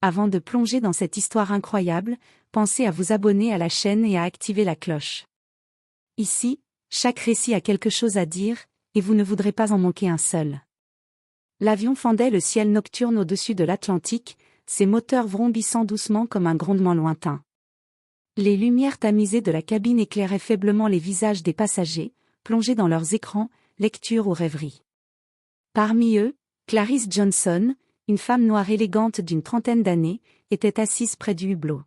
Avant de plonger dans cette histoire incroyable, pensez à vous abonner à la chaîne et à activer la cloche. Ici, chaque récit a quelque chose à dire, et vous ne voudrez pas en manquer un seul. L'avion fendait le ciel nocturne au-dessus de l'Atlantique, ses moteurs vrombissant doucement comme un grondement lointain. Les lumières tamisées de la cabine éclairaient faiblement les visages des passagers, plongés dans leurs écrans, lecture ou rêverie. Parmi eux, Clarice Johnson, une femme noire élégante d'une trentaine d'années, était assise près du hublot.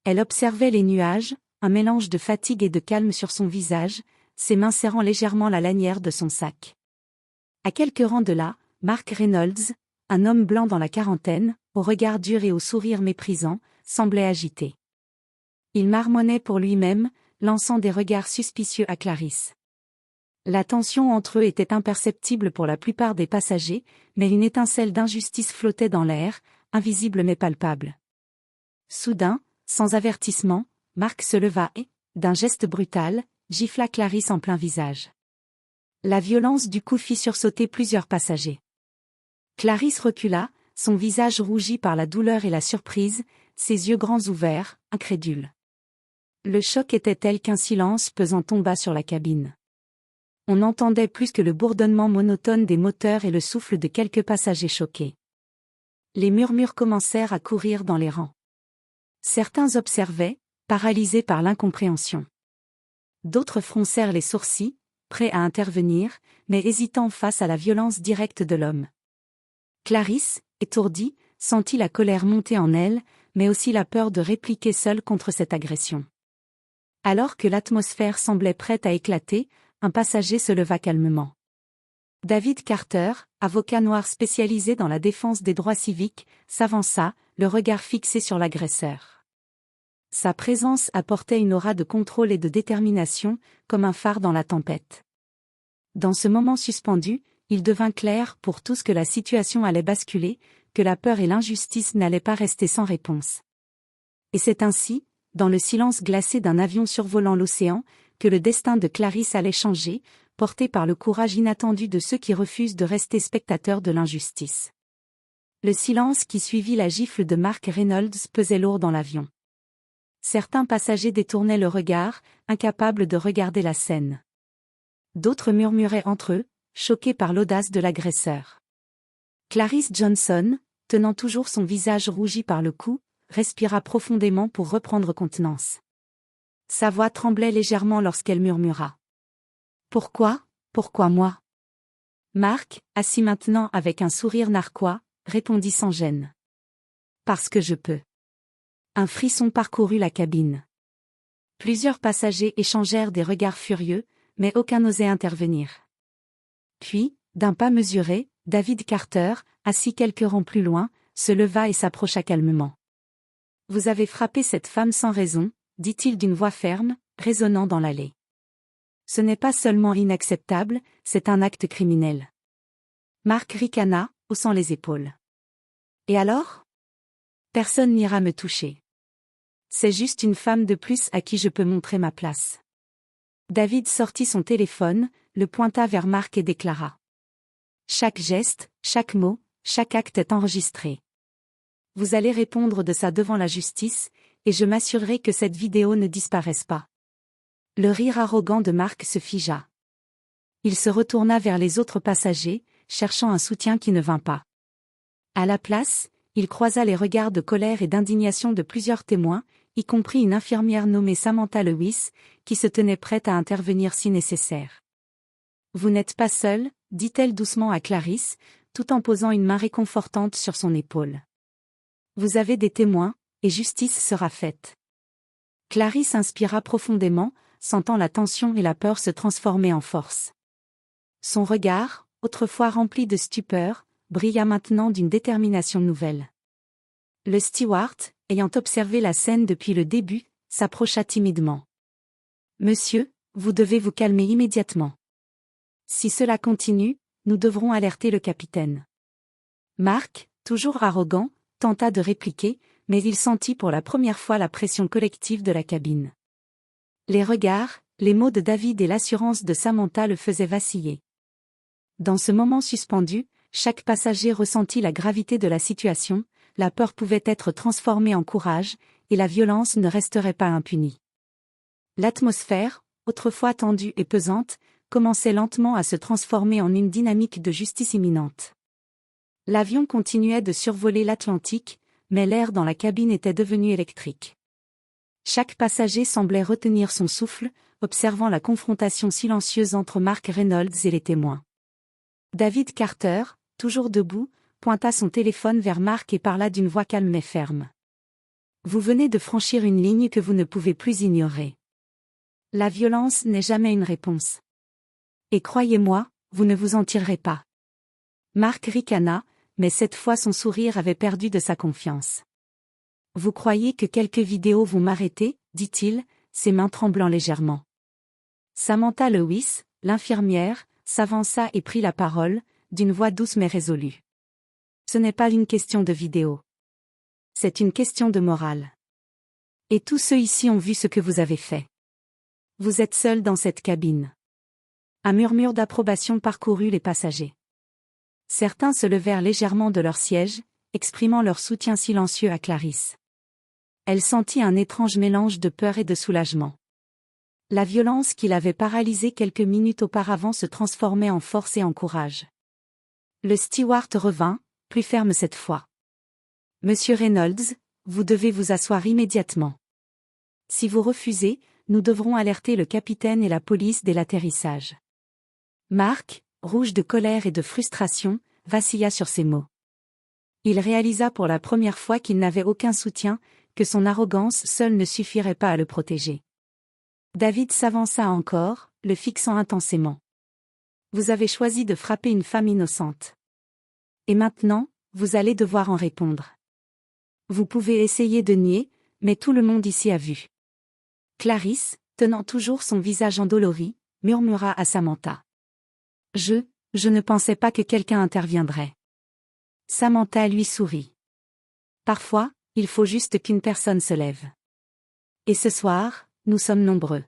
Elle observait les nuages, un mélange de fatigue et de calme sur son visage, ses mains serrant légèrement la lanière de son sac. À quelques rangs de là, Mark Reynolds, un homme blanc dans la quarantaine, au regard dur et au sourire méprisant, semblait agité. Il marmonnait pour lui-même, lançant des regards suspicieux à Clarice. La tension entre eux était imperceptible pour la plupart des passagers, mais une étincelle d'injustice flottait dans l'air, invisible mais palpable. Soudain, sans avertissement, Mark se leva et, d'un geste brutal, gifla Clarice en plein visage. La violence du coup fit sursauter plusieurs passagers. Clarice recula, son visage rougi par la douleur et la surprise, ses yeux grands ouverts, incrédules. Le choc était tel qu'un silence pesant tomba sur la cabine. On n'entendait plus que le bourdonnement monotone des moteurs et le souffle de quelques passagers choqués. Les murmures commencèrent à courir dans les rangs. Certains observaient, paralysés par l'incompréhension. D'autres froncèrent les sourcils, prêts à intervenir, mais hésitant face à la violence directe de l'homme. Clarice, étourdie, sentit la colère monter en elle, mais aussi la peur de répliquer seule contre cette agression. Alors que l'atmosphère semblait prête à éclater, un passager se leva calmement. David Carter, avocat noir spécialisé dans la défense des droits civiques, s'avança, le regard fixé sur l'agresseur. Sa présence apportait une aura de contrôle et de détermination, comme un phare dans la tempête. Dans ce moment suspendu, il devint clair pour tous que la situation allait basculer, que la peur et l'injustice n'allaient pas rester sans réponse. Et c'est ainsi, dans le silence glacé d'un avion survolant l'océan, que le destin de Clarice allait changer, porté par le courage inattendu de ceux qui refusent de rester spectateurs de l'injustice. Le silence qui suivit la gifle de Mark Reynolds pesait lourd dans l'avion. Certains passagers détournaient le regard, incapables de regarder la scène. D'autres murmuraient entre eux, choqués par l'audace de l'agresseur. Clarice Johnson, tenant toujours son visage rougi par le coup, respira profondément pour reprendre contenance. Sa voix tremblait légèrement lorsqu'elle murmura. « Pourquoi moi ?» Mark, assis maintenant avec un sourire narquois, répondit sans gêne. « Parce que je peux. » Un frisson parcourut la cabine. Plusieurs passagers échangèrent des regards furieux, mais aucun n'osait intervenir. Puis, d'un pas mesuré, David Carter, assis quelques rangs plus loin, se leva et s'approcha calmement. « Vous avez frappé cette femme sans raison, » dit-il d'une voix ferme, résonnant dans l'allée. « Ce n'est pas seulement inacceptable, c'est un acte criminel. » Mark ricana, haussant les épaules. « Et alors ? Personne n'ira me toucher. C'est juste une femme de plus à qui je peux montrer ma place. » David sortit son téléphone, le pointa vers Mark et déclara. « Chaque geste, chaque mot, chaque acte est enregistré. Vous allez répondre de ça devant la justice, et je m'assurerai que cette vidéo ne disparaisse pas. » Le rire arrogant de Mark se figea. Il se retourna vers les autres passagers, cherchant un soutien qui ne vint pas. À la place, il croisa les regards de colère et d'indignation de plusieurs témoins, y compris une infirmière nommée Samantha Lewis, qui se tenait prête à intervenir si nécessaire. « Vous n'êtes pas seul, » dit-elle doucement à Clarice, tout en posant une main réconfortante sur son épaule. « Vous avez des témoins, et justice sera faite. » Clarice inspira profondément, sentant la tension et la peur se transformer en force. Son regard, autrefois rempli de stupeur, brilla maintenant d'une détermination nouvelle. Le steward, ayant observé la scène depuis le début, s'approcha timidement. « Monsieur, vous devez vous calmer immédiatement. Si cela continue, nous devrons alerter le capitaine. » Mark, toujours arrogant, tenta de répliquer, mais il sentit pour la première fois la pression collective de la cabine. Les regards, les mots de David et l'assurance de Samantha le faisaient vaciller. Dans ce moment suspendu, chaque passager ressentit la gravité de la situation, la peur pouvait être transformée en courage, et la violence ne resterait pas impunie. L'atmosphère, autrefois tendue et pesante, commençait lentement à se transformer en une dynamique de justice imminente. L'avion continuait de survoler l'Atlantique, mais l'air dans la cabine était devenu électrique. Chaque passager semblait retenir son souffle, observant la confrontation silencieuse entre Mark Reynolds et les témoins. David Carter, toujours debout, pointa son téléphone vers Mark et parla d'une voix calme mais ferme. « Vous venez de franchir une ligne que vous ne pouvez plus ignorer. La violence n'est jamais une réponse. Et croyez-moi, vous ne vous en tirerez pas. » Mark ricana, mais cette fois son sourire avait perdu de sa confiance. « Vous croyez que quelques vidéos vont m'arrêter ?» dit-il, ses mains tremblant légèrement. Samantha Lewis, l'infirmière, s'avança et prit la parole, d'une voix douce mais résolue. « Ce n'est pas une question de vidéo. C'est une question de morale. Et tous ceux ici ont vu ce que vous avez fait. Vous êtes seul dans cette cabine. » Un murmure d'approbation parcourut les passagers. Certains se levèrent légèrement de leur siège, exprimant leur soutien silencieux à Clarisse. Elle sentit un étrange mélange de peur et de soulagement. La violence qui l'avait paralysée quelques minutes auparavant se transformait en force et en courage. Le steward revint, plus ferme cette fois. « Monsieur Reynolds, vous devez vous asseoir immédiatement. Si vous refusez, nous devrons alerter le capitaine et la police dès l'atterrissage. » Mark, rouge de colère et de frustration, vacilla sur ces mots. Il réalisa pour la première fois qu'il n'avait aucun soutien, que son arrogance seule ne suffirait pas à le protéger. David s'avança encore, le fixant intensément. « Vous avez choisi de frapper une femme innocente. Et maintenant, vous allez devoir en répondre. Vous pouvez essayer de nier, mais tout le monde ici a vu. » Clarisse, tenant toujours son visage endolori, murmura à Samantha. « Je ne pensais pas que quelqu'un interviendrait. » Samantha lui sourit. « Parfois, il faut juste qu'une personne se lève. Et ce soir, nous sommes nombreux. »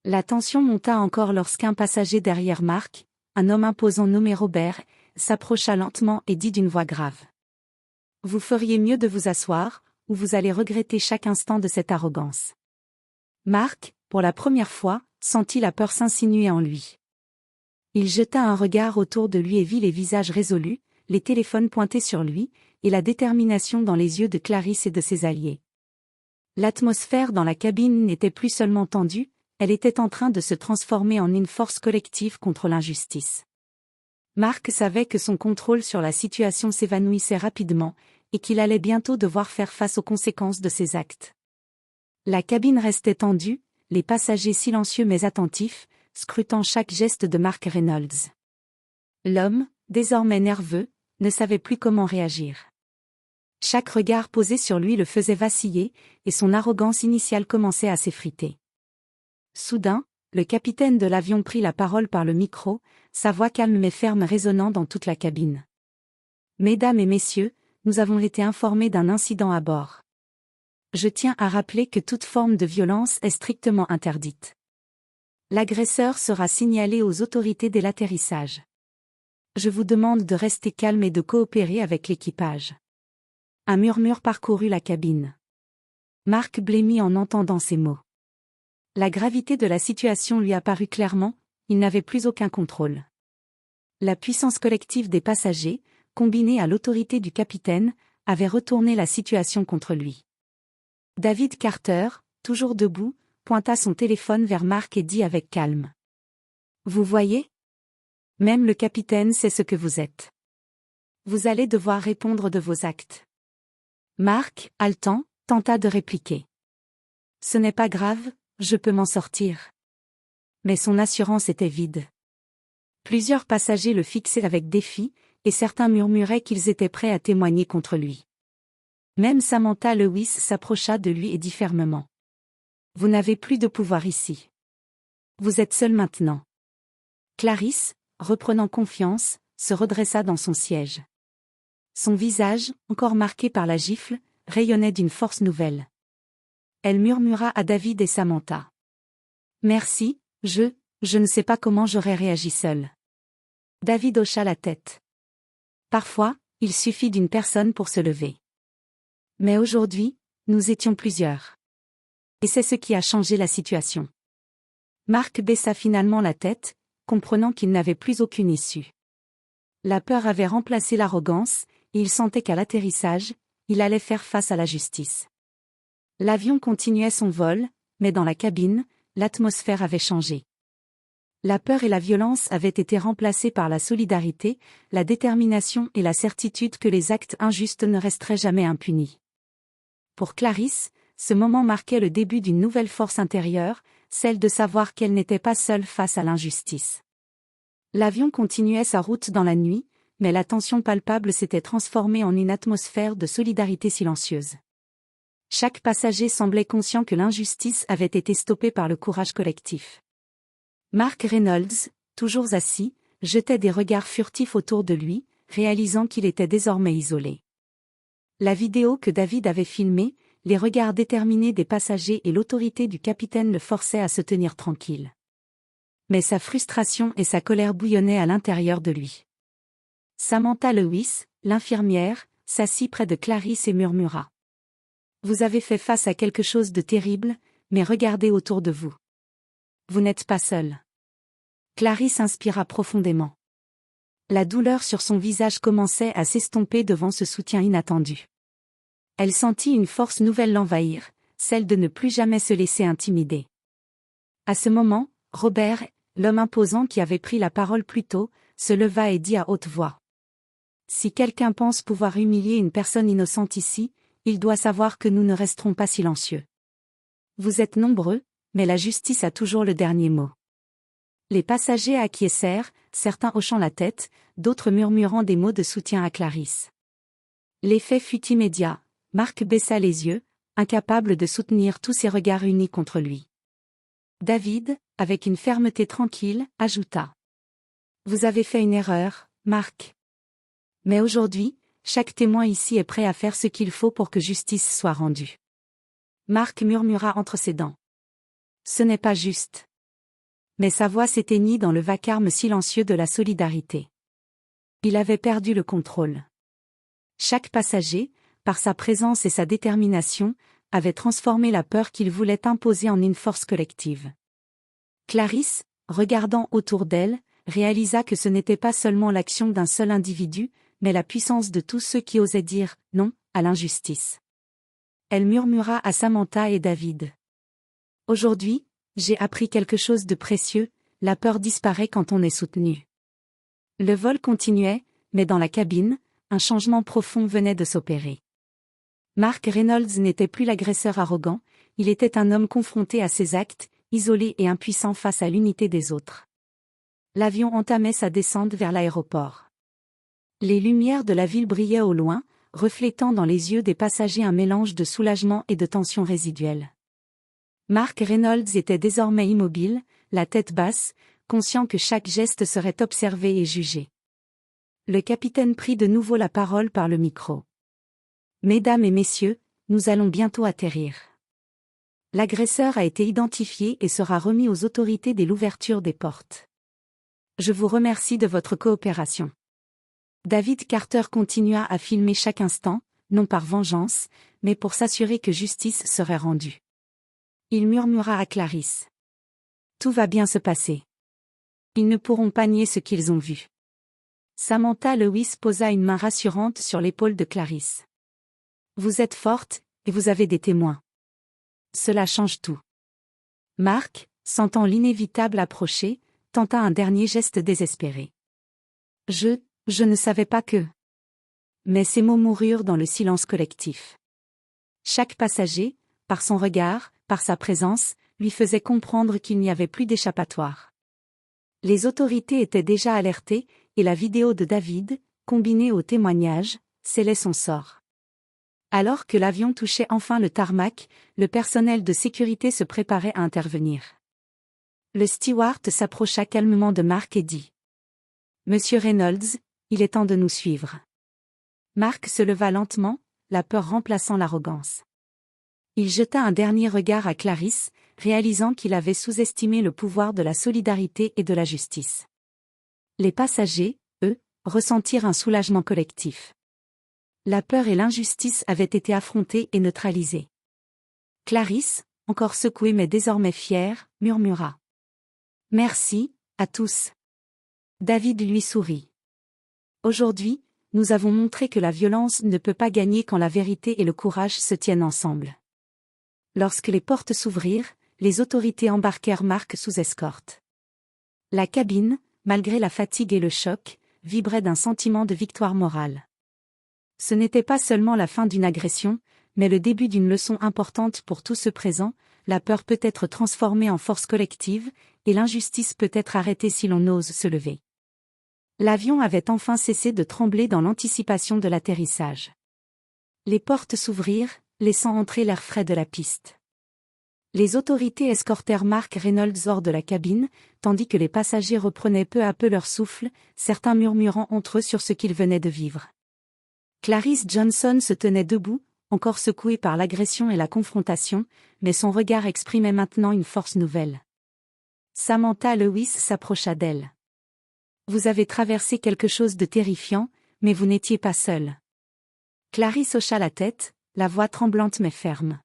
La tension monta encore lorsqu'un passager derrière Mark, un homme imposant nommé Robert, s'approcha lentement et dit d'une voix grave. « Vous feriez mieux de vous asseoir, ou vous allez regretter chaque instant de cette arrogance. » Mark, pour la première fois, sentit la peur s'insinuer en lui. Il jeta un regard autour de lui et vit les visages résolus, les téléphones pointés sur lui, et la détermination dans les yeux de Clarisse et de ses alliés. L'atmosphère dans la cabine n'était plus seulement tendue, elle était en train de se transformer en une force collective contre l'injustice. Mark savait que son contrôle sur la situation s'évanouissait rapidement, et qu'il allait bientôt devoir faire face aux conséquences de ses actes. La cabine restait tendue, les passagers silencieux mais attentifs, scrutant chaque geste de Mark Reynolds. L'homme, désormais nerveux, ne savait plus comment réagir. Chaque regard posé sur lui le faisait vaciller, et son arrogance initiale commençait à s'effriter. Soudain, le capitaine de l'avion prit la parole par le micro, sa voix calme mais ferme résonnant dans toute la cabine. « Mesdames et messieurs, nous avons été informés d'un incident à bord. Je tiens à rappeler que toute forme de violence est strictement interdite. L'agresseur sera signalé aux autorités dès l'atterrissage. Je vous demande de rester calme et de coopérer avec l'équipage. » Un murmure parcourut la cabine. Mark blêmit en entendant ces mots. La gravité de la situation lui apparut clairement, il n'avait plus aucun contrôle. La puissance collective des passagers, combinée à l'autorité du capitaine, avait retourné la situation contre lui. David Carter, toujours debout, pointa son téléphone vers Mark et dit avec calme. « Vous voyez ? Même le capitaine sait ce que vous êtes. Vous allez devoir répondre de vos actes. » Mark, haletant, tenta de répliquer. « Ce n'est pas grave, je peux m'en sortir. » Mais son assurance était vide. Plusieurs passagers le fixaient avec défi, et certains murmuraient qu'ils étaient prêts à témoigner contre lui. Même Samantha Lewis s'approcha de lui et dit fermement. « Vous n'avez plus de pouvoir ici. Vous êtes seul maintenant. » Clarisse, reprenant confiance, se redressa dans son siège. Son visage, encore marqué par la gifle, rayonnait d'une force nouvelle. Elle murmura à David et Samantha. « Merci, je ne sais pas comment j'aurais réagi seul. » David hocha la tête. Parfois, il suffit d'une personne pour se lever. Mais aujourd'hui, nous étions plusieurs. Et c'est ce qui a changé la situation. Marc baissa finalement la tête, comprenant qu'il n'avait plus aucune issue. La peur avait remplacé l'arrogance, et il sentait qu'à l'atterrissage, il allait faire face à la justice. L'avion continuait son vol, mais dans la cabine, l'atmosphère avait changé. La peur et la violence avaient été remplacées par la solidarité, la détermination et la certitude que les actes injustes ne resteraient jamais impunis. Pour Clarisse, ce moment marquait le début d'une nouvelle force intérieure, celle de savoir qu'elle n'était pas seule face à l'injustice. L'avion continuait sa route dans la nuit, mais la tension palpable s'était transformée en une atmosphère de solidarité silencieuse. Chaque passager semblait conscient que l'injustice avait été stoppée par le courage collectif. Mark Reynolds, toujours assis, jetait des regards furtifs autour de lui, réalisant qu'il était désormais isolé. La vidéo que David avait filmée, les regards déterminés des passagers et l'autorité du capitaine le forçaient à se tenir tranquille. Mais sa frustration et sa colère bouillonnaient à l'intérieur de lui. Samantha Lewis, l'infirmière, s'assit près de Clarisse et murmura. « Vous avez fait face à quelque chose de terrible, mais regardez autour de vous. Vous n'êtes pas seul. » Clarisse inspira profondément. La douleur sur son visage commençait à s'estomper devant ce soutien inattendu. Elle sentit une force nouvelle l'envahir, celle de ne plus jamais se laisser intimider. À ce moment, Robert, l'homme imposant qui avait pris la parole plus tôt, se leva et dit à haute voix. « Si quelqu'un pense pouvoir humilier une personne innocente ici, il doit savoir que nous ne resterons pas silencieux. Vous êtes nombreux, mais la justice a toujours le dernier mot. » Les passagers acquiescèrent, certains hochant la tête, d'autres murmurant des mots de soutien à Clarisse. L'effet fut immédiat. Marc baissa les yeux, incapable de soutenir tous ces regards unis contre lui. David, avec une fermeté tranquille, ajouta. « Vous avez fait une erreur, Marc. Mais aujourd'hui, chaque témoin ici est prêt à faire ce qu'il faut pour que justice soit rendue. » Marc murmura entre ses dents. « Ce n'est pas juste. » Mais sa voix s'éteignit dans le vacarme silencieux de la solidarité. Il avait perdu le contrôle. Chaque passager, par sa présence et sa détermination, avait transformé la peur qu'il voulait imposer en une force collective. Clarisse, regardant autour d'elle, réalisa que ce n'était pas seulement l'action d'un seul individu, mais la puissance de tous ceux qui osaient dire « non » à l'injustice. Elle murmura à Samantha et David. « Aujourd'hui, j'ai appris quelque chose de précieux, la peur disparaît quand on est soutenu. » Le vol continuait, mais dans la cabine, un changement profond venait de s'opérer. Mark Reynolds n'était plus l'agresseur arrogant, il était un homme confronté à ses actes, isolé et impuissant face à l'unité des autres. L'avion entamait sa descente vers l'aéroport. Les lumières de la ville brillaient au loin, reflétant dans les yeux des passagers un mélange de soulagement et de tension résiduelle. Mark Reynolds était désormais immobile, la tête basse, conscient que chaque geste serait observé et jugé. Le capitaine prit de nouveau la parole par le micro. « Mesdames et messieurs, nous allons bientôt atterrir. L'agresseur a été identifié et sera remis aux autorités dès l'ouverture des portes. Je vous remercie de votre coopération. » David Carter continua à filmer chaque instant, non par vengeance, mais pour s'assurer que justice serait rendue. Il murmura à Clarisse. « Tout va bien se passer. Ils ne pourront pas nier ce qu'ils ont vu. » Samantha Lewis posa une main rassurante sur l'épaule de Clarisse. « Vous êtes forte, et vous avez des témoins. Cela change tout. » Marc, sentant l'inévitable approcher, tenta un dernier geste désespéré. « Je ne savais pas que... » Mais ces mots moururent dans le silence collectif. Chaque passager, par son regard, par sa présence, lui faisait comprendre qu'il n'y avait plus d'échappatoire. Les autorités étaient déjà alertées, et la vidéo de David, combinée au témoignage, scellait son sort. Alors que l'avion touchait enfin le tarmac, le personnel de sécurité se préparait à intervenir. Le steward s'approcha calmement de Marc et dit « Monsieur Reynolds, il est temps de nous suivre. » Marc se leva lentement, la peur remplaçant l'arrogance. Il jeta un dernier regard à Clarisse, réalisant qu'il avait sous-estimé le pouvoir de la solidarité et de la justice. Les passagers, eux, ressentirent un soulagement collectif. La peur et l'injustice avaient été affrontées et neutralisées. Clarisse, encore secouée mais désormais fière, murmura. « Merci, à tous. » David lui sourit. « Aujourd'hui, nous avons montré que la violence ne peut pas gagner quand la vérité et le courage se tiennent ensemble. » Lorsque les portes s'ouvrirent, les autorités embarquèrent Mark sous escorte. La cabine, malgré la fatigue et le choc, vibrait d'un sentiment de victoire morale. Ce n'était pas seulement la fin d'une agression, mais le début d'une leçon importante pour tous ceux présents. La peur peut être transformée en force collective, et l'injustice peut être arrêtée si l'on ose se lever. L'avion avait enfin cessé de trembler dans l'anticipation de l'atterrissage. Les portes s'ouvrirent, laissant entrer l'air frais de la piste. Les autorités escortèrent Mark Reynolds hors de la cabine, tandis que les passagers reprenaient peu à peu leur souffle, certains murmurant entre eux sur ce qu'ils venaient de vivre. Clarisse Johnson se tenait debout, encore secouée par l'agression et la confrontation, mais son regard exprimait maintenant une force nouvelle. Samantha Lewis s'approcha d'elle. « Vous avez traversé quelque chose de terrifiant, mais vous n'étiez pas seule. » Clarisse hocha la tête, la voix tremblante mais ferme.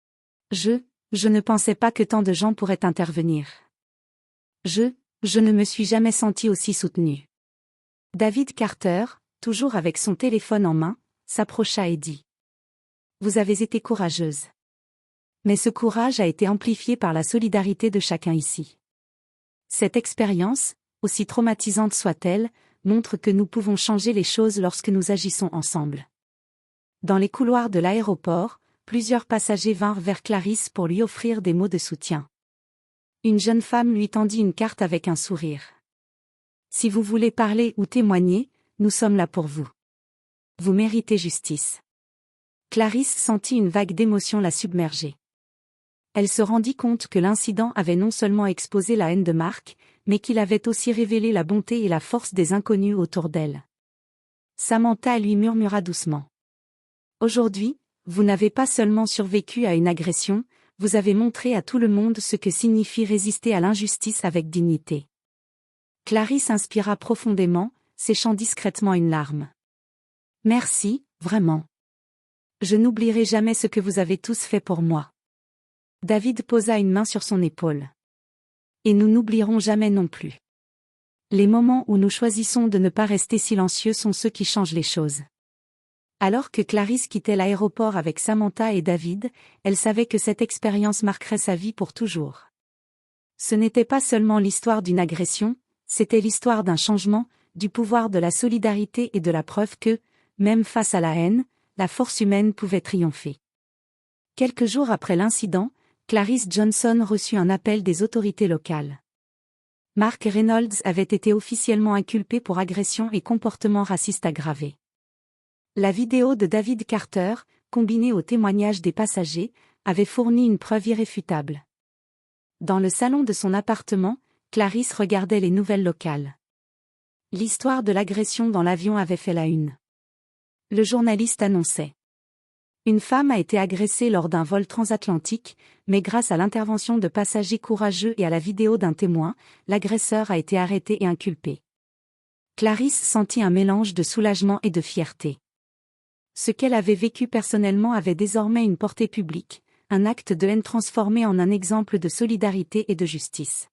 « Je ne pensais pas que tant de gens pourraient intervenir. Je ne me suis jamais sentie aussi soutenue. » David Carter, toujours avec son téléphone en main, s'approcha et dit. « Vous avez été courageuse. Mais ce courage a été amplifié par la solidarité de chacun ici. Cette expérience, aussi traumatisante soit-elle, montre que nous pouvons changer les choses lorsque nous agissons ensemble. » Dans les couloirs de l'aéroport, plusieurs passagers vinrent vers Clarisse pour lui offrir des mots de soutien. Une jeune femme lui tendit une carte avec un sourire. « Si vous voulez parler ou témoigner, nous sommes là pour vous. Vous méritez justice. » Clarisse sentit une vague d'émotion la submerger. Elle se rendit compte que l'incident avait non seulement exposé la haine de Mark, mais qu'il avait aussi révélé la bonté et la force des inconnus autour d'elle. Samantha lui murmura doucement. « Aujourd'hui, vous n'avez pas seulement survécu à une agression, vous avez montré à tout le monde ce que signifie résister à l'injustice avec dignité. » Clarisse inspira profondément, séchant discrètement une larme. « Merci, vraiment. Je n'oublierai jamais ce que vous avez tous fait pour moi. » David posa une main sur son épaule. « Et nous n'oublierons jamais non plus. Les moments où nous choisissons de ne pas rester silencieux sont ceux qui changent les choses. » Alors que Clarisse quittait l'aéroport avec Samantha et David, elle savait que cette expérience marquerait sa vie pour toujours. Ce n'était pas seulement l'histoire d'une agression, c'était l'histoire d'un changement, du pouvoir de la solidarité et de la preuve que, même face à la haine, la force humaine pouvait triompher. Quelques jours après l'incident, Clarisse Johnson reçut un appel des autorités locales. Mark Reynolds avait été officiellement inculpé pour agression et comportement raciste aggravé. La vidéo de David Carter, combinée au témoignage des passagers, avait fourni une preuve irréfutable. Dans le salon de son appartement, Clarisse regardait les nouvelles locales. L'histoire de l'agression dans l'avion avait fait la une. Le journaliste annonçait. Une femme a été agressée lors d'un vol transatlantique, mais grâce à l'intervention de passagers courageux et à la vidéo d'un témoin, l'agresseur a été arrêté et inculpé. Clarisse sentit un mélange de soulagement et de fierté. Ce qu'elle avait vécu personnellement avait désormais une portée publique, un acte de haine transformé en un exemple de solidarité et de justice.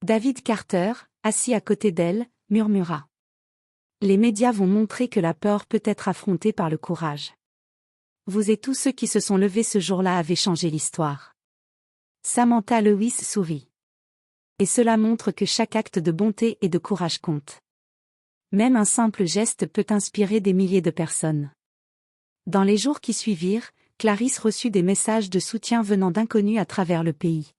David Carter, assis à côté d'elle, murmura. « Les médias vont montrer que la peur peut être affrontée par le courage. Vous et tous ceux qui se sont levés ce jour-là avez changé l'histoire. » Samantha Lewis sourit. Et cela montre que chaque acte de bonté et de courage compte. Même un simple geste peut inspirer des milliers de personnes. Dans les jours qui suivirent, Clarisse reçut des messages de soutien venant d'inconnus à travers le pays.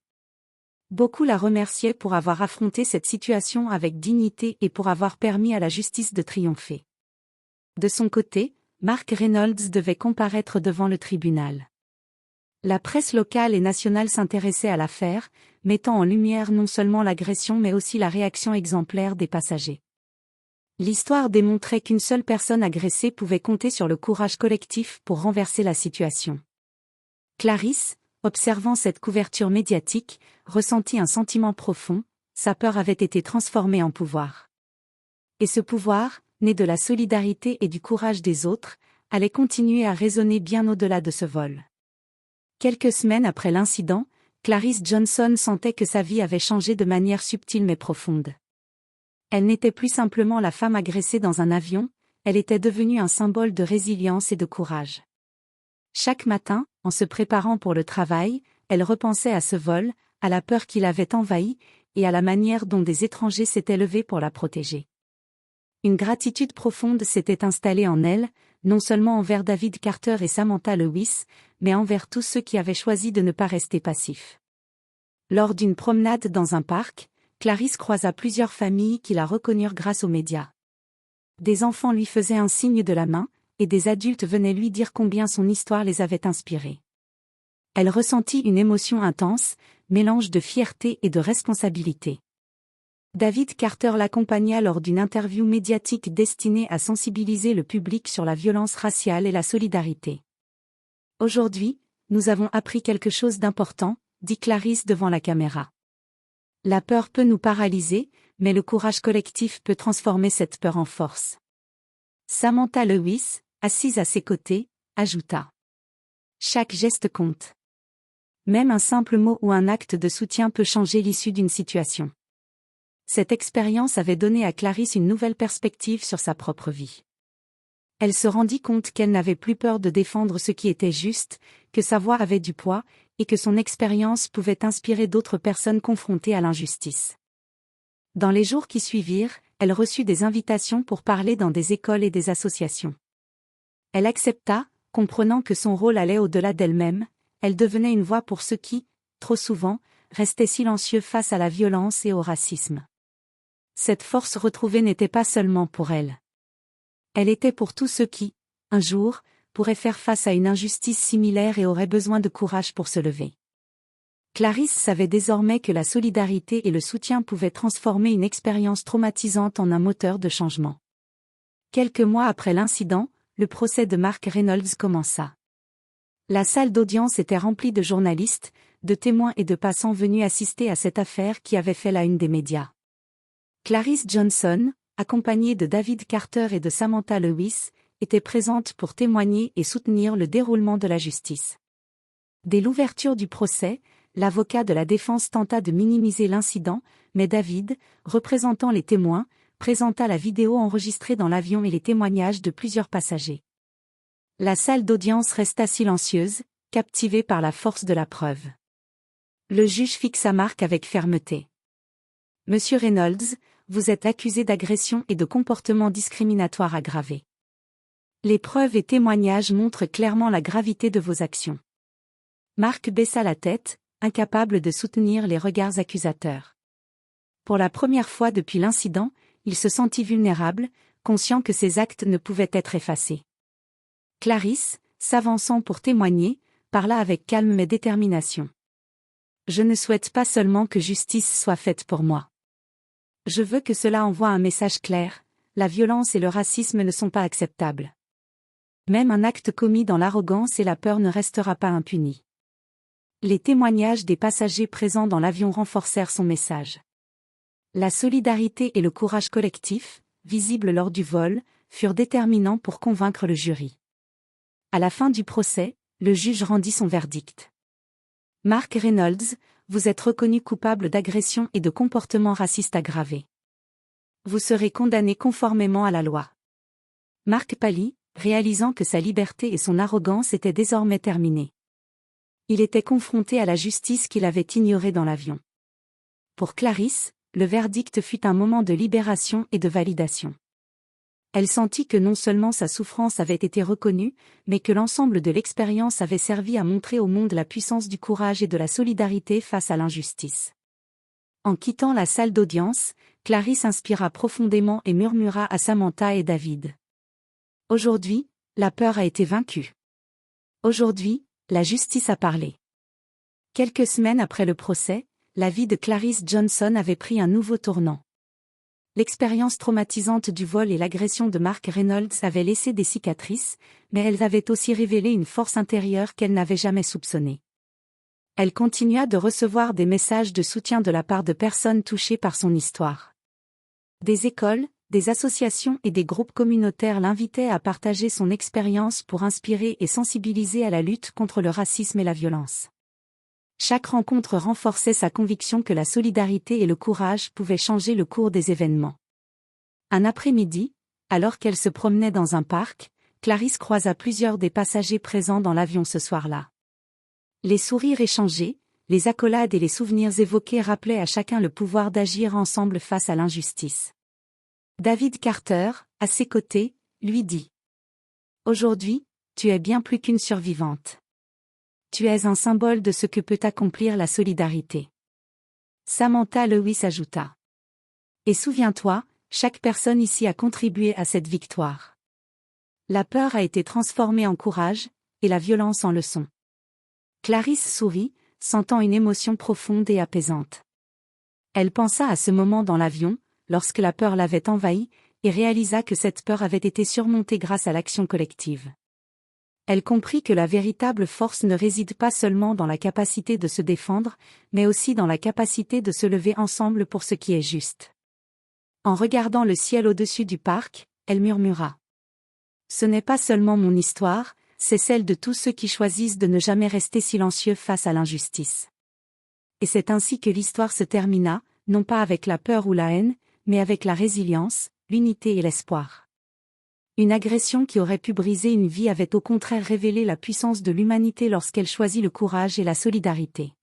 Beaucoup la remerciaient pour avoir affronté cette situation avec dignité et pour avoir permis à la justice de triompher. De son côté, Mark Reynolds devait comparaître devant le tribunal. La presse locale et nationale s'intéressait à l'affaire, mettant en lumière non seulement l'agression mais aussi la réaction exemplaire des passagers. L'histoire démontrait qu'une seule personne agressée pouvait compter sur le courage collectif pour renverser la situation. Clarisse, observant cette couverture médiatique, ressentit un sentiment profond, sa peur avait été transformée en pouvoir. Et ce pouvoir, né de la solidarité et du courage des autres, allait continuer à résonner bien au-delà de ce vol. Quelques semaines après l'incident, Clarice Johnson sentait que sa vie avait changé de manière subtile mais profonde. Elle n'était plus simplement la femme agressée dans un avion, elle était devenue un symbole de résilience et de courage. Chaque matin, en se préparant pour le travail, elle repensait à ce vol, à la peur qui l'avait envahie, et à la manière dont des étrangers s'étaient levés pour la protéger. Une gratitude profonde s'était installée en elle, non seulement envers David Carter et Samantha Lewis, mais envers tous ceux qui avaient choisi de ne pas rester passifs. Lors d'une promenade dans un parc, Clarice croisa plusieurs familles qui la reconnurent grâce aux médias. Des enfants lui faisaient un signe de la main, et des adultes venaient lui dire combien son histoire les avait inspirés. Elle ressentit une émotion intense, mélange de fierté et de responsabilité. David Carter l'accompagna lors d'une interview médiatique destinée à sensibiliser le public sur la violence raciale et la solidarité. « Aujourd'hui, nous avons appris quelque chose d'important », dit Clarice devant la caméra. « La peur peut nous paralyser, mais le courage collectif peut transformer cette peur en force. » Samantha Lewis, assise à ses côtés, ajouta. « Chaque geste compte. Même un simple mot ou un acte de soutien peut changer l'issue d'une situation. » Cette expérience avait donné à Clarice une nouvelle perspective sur sa propre vie. Elle se rendit compte qu'elle n'avait plus peur de défendre ce qui était juste, que sa voix avait du poids, et que son expérience pouvait inspirer d'autres personnes confrontées à l'injustice. Dans les jours qui suivirent, elle reçut des invitations pour parler dans des écoles et des associations. Elle accepta, comprenant que son rôle allait au-delà d'elle-même, elle devenait une voix pour ceux qui, trop souvent, restaient silencieux face à la violence et au racisme. Cette force retrouvée n'était pas seulement pour elle. Elle était pour tous ceux qui, un jour, pourraient faire face à une injustice similaire et auraient besoin de courage pour se lever. Clarice savait désormais que la solidarité et le soutien pouvaient transformer une expérience traumatisante en un moteur de changement. Quelques mois après l'incident, le procès de Mark Reynolds commença. La salle d'audience était remplie de journalistes, de témoins et de passants venus assister à cette affaire qui avait fait la une des médias. Clarice Johnson, accompagnée de David Carter et de Samantha Lewis, était présente pour témoigner et soutenir le déroulement de la justice. Dès l'ouverture du procès, l'avocat de la défense tenta de minimiser l'incident, mais David, représentant les témoins, présenta la vidéo enregistrée dans l'avion et les témoignages de plusieurs passagers. La salle d'audience resta silencieuse, captivée par la force de la preuve. Le juge fixa Mark avec fermeté. « Monsieur Reynolds, vous êtes accusé d'agression et de comportement discriminatoire aggravé. Les preuves et témoignages montrent clairement la gravité de vos actions. » Mark baissa la tête, incapable de soutenir les regards accusateurs. Pour la première fois depuis l'incident, il se sentit vulnérable, conscient que ses actes ne pouvaient être effacés. Clarice, s'avançant pour témoigner, parla avec calme mais détermination. « Je ne souhaite pas seulement que justice soit faite pour moi. Je veux que cela envoie un message clair, la violence et le racisme ne sont pas acceptables. Même un acte commis dans l'arrogance et la peur ne restera pas impuni. » Les témoignages des passagers présents dans l'avion renforcèrent son message. La solidarité et le courage collectif, visibles lors du vol, furent déterminants pour convaincre le jury. À la fin du procès, le juge rendit son verdict. « Mark Reynolds, vous êtes reconnu coupable d'agression et de comportement raciste aggravé. Vous serez condamné conformément à la loi. » Mark pâlit, réalisant que sa liberté et son arrogance étaient désormais terminées. Il était confronté à la justice qu'il avait ignorée dans l'avion. Pour Clarice, le verdict fut un moment de libération et de validation. Elle sentit que non seulement sa souffrance avait été reconnue, mais que l'ensemble de l'expérience avait servi à montrer au monde la puissance du courage et de la solidarité face à l'injustice. En quittant la salle d'audience, Clarice inspira profondément et murmura à Samantha et David. « Aujourd'hui, la peur a été vaincue. Aujourd'hui, la justice a parlé. » Quelques semaines après le procès, la vie de Clarice Johnson avait pris un nouveau tournant. L'expérience traumatisante du vol et l'agression de Mark Reynolds avaient laissé des cicatrices, mais elles avaient aussi révélé une force intérieure qu'elle n'avait jamais soupçonnée. Elle continua de recevoir des messages de soutien de la part de personnes touchées par son histoire. Des écoles, Des associations et des groupes communautaires l'invitaient à partager son expérience pour inspirer et sensibiliser à la lutte contre le racisme et la violence. Chaque rencontre renforçait sa conviction que la solidarité et le courage pouvaient changer le cours des événements. Un après-midi, alors qu'elle se promenait dans un parc, Clarisse croisa plusieurs des passagers présents dans l'avion ce soir-là. Les sourires échangés, les accolades et les souvenirs évoqués rappelaient à chacun le pouvoir d'agir ensemble face à l'injustice. David Carter, à ses côtés, lui dit : « Aujourd'hui, tu es bien plus qu'une survivante. Tu es un symbole de ce que peut accomplir la solidarité. » Samantha Lewis ajouta : « Et souviens-toi, chaque personne ici a contribué à cette victoire. La peur a été transformée en courage, et la violence en leçon. » Clarisse sourit, sentant une émotion profonde et apaisante. Elle pensa à ce moment dans l'avion, lorsque la peur l'avait envahie, et réalisa que cette peur avait été surmontée grâce à l'action collective. Elle comprit que la véritable force ne réside pas seulement dans la capacité de se défendre, mais aussi dans la capacité de se lever ensemble pour ce qui est juste. En regardant le ciel au-dessus du parc, elle murmura : « Ce n'est pas seulement mon histoire, c'est celle de tous ceux qui choisissent de ne jamais rester silencieux face à l'injustice. » Et c'est ainsi que l'histoire se termina, non pas avec la peur ou la haine, mais avec la résilience, l'unité et l'espoir. Une agression qui aurait pu briser une vie avait au contraire révélé la puissance de l'humanité lorsqu'elle choisit le courage et la solidarité.